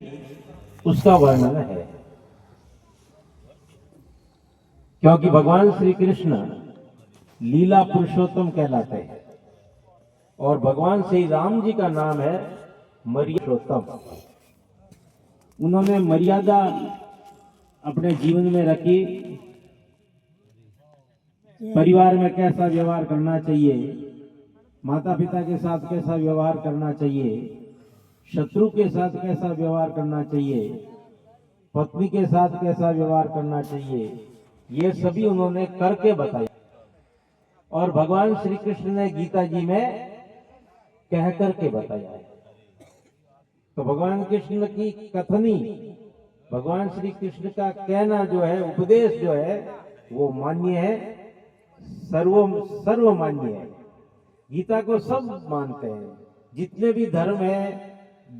उसका वर्णन है। क्योंकि भगवान श्री कृष्ण लीला पुरुषोत्तम कहलाते हैं और भगवान श्री राम जी का नाम है मर्यादोत्तम। उन्होंने मर्यादा अपने जीवन में रखी। परिवार में कैसा व्यवहार करना चाहिए, माता पिता के साथ कैसा व्यवहार करना चाहिए, शत्रु के साथ कैसा व्यवहार करना चाहिए, पत्नी के साथ कैसा व्यवहार करना चाहिए, ये सभी उन्होंने करके बताया। और भगवान श्री कृष्ण ने गीता जी में कह करके बताया है। तो भगवान कृष्ण की कथनी, भगवान श्री कृष्ण का कहना जो है, उपदेश जो है, वो मान्य है, सर्वमान्य है। गीता को सब मानते हैं। जितने भी धर्म है,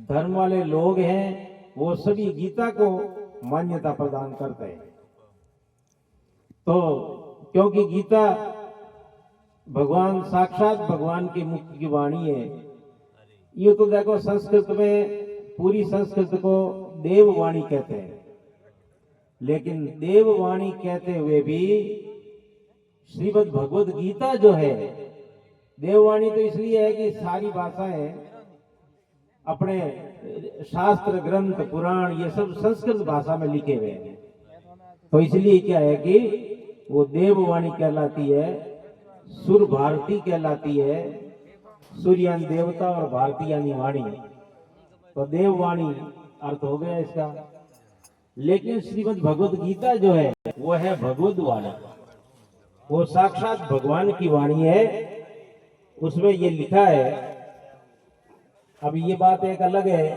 धर्म वाले लोग हैं, वो सभी गीता को मान्यता प्रदान करते हैं। तो क्योंकि गीता भगवान साक्षात भगवान की मुख की वाणी है। ये तो देखो संस्कृत में, पूरी संस्कृत को देववाणी कहते हैं, लेकिन देववाणी कहते हुए भी श्रीमद् भगवद गीता जो है, देववाणी तो इसलिए है कि सारी भाषाएं, अपने शास्त्र ग्रंथ पुराण ये सब संस्कृत भाषा में लिखे हुए हैं। तो इसलिए क्या है कि वो देववाणी कहलाती है, सुर भारती कहलाती है। सूर्य यानी देवता और भारती यानी वाणी, तो देववाणी अर्थ हो गया इसका। लेकिन श्रीमद् भगवद गीता जो है वो है भगवद वाणी, वो साक्षात भगवान की वाणी है। उसमें ये लिखा है। अब ये बात एक अलग है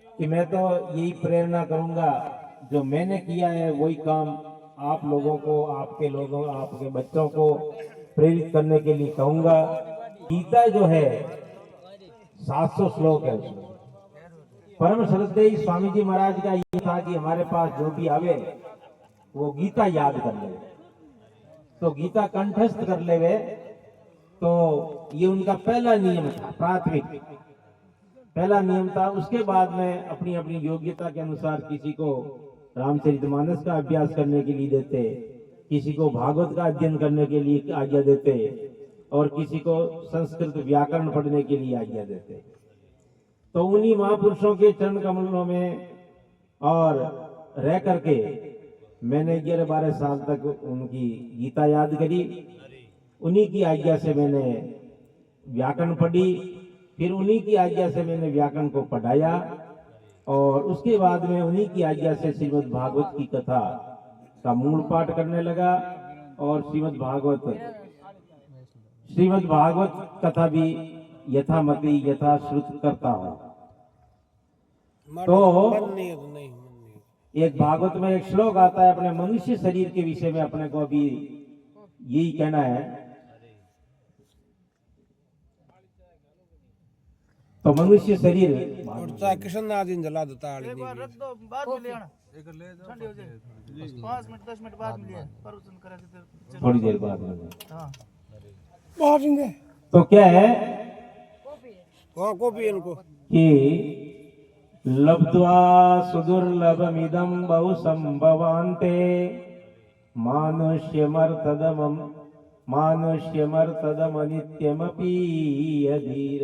कि मैं तो यही प्रेरणा करूंगा, जो मैंने किया है वही काम आप लोगों को, आपके लोगों, आपके बच्चों को प्रेरित करने के लिए कहूंगा। गीता जो है 700 श्लोक है उसमें। परम श्रद्धेय स्वामी जी महाराज का ये था कि हमारे पास जो भी आवे वो गीता याद कर ले, तो गीता कंठस्थ कर ले। तो ये उनका पहला नियम था, प्राथमिक पहला नियम था। उसके बाद में अपनी अपनी योग्यता के अनुसार किसी को रामचरितमानस का अभ्यास करने के लिए देते, किसी को भागवत का अध्ययन करने के लिए आज्ञा देते, और किसी को संस्कृत व्याकरण पढ़ने के लिए आज्ञा देते। तो उन्हीं महापुरुषों के चरण कमलों में और रह करके मैंने 11-12 साल तक उनकी गीता याद करी। उन्हीं की आज्ञा से मैंने व्याकरण पढ़ी, फिर उन्हीं की आज्ञा से मैंने व्याकरण को पढ़ाया, और उसके बाद में उन्हीं की आज्ञा से श्रीमद् भागवत की कथा का मूल पाठ करने लगा। और श्रीमद् भागवत कथा भी यथामति यथाश्रुत करता हूं। तो एक भागवत में एक श्लोक आता है अपने मनुष्य शरीर के विषय में, अपने को अभी यही कहना है। तो मनुष्य शरीर कृष्ण आदि जला देता है। 5 मिनट 10 मिनट बाद मिलिए, थोड़ी देर बाद में। हाँ तो क्या है कॉपी इनको कि लब्ध्वा सुदुर्लभमिदं बहु संभवान्ते मानुष्यमर्थदमनित्यमपि यधीर।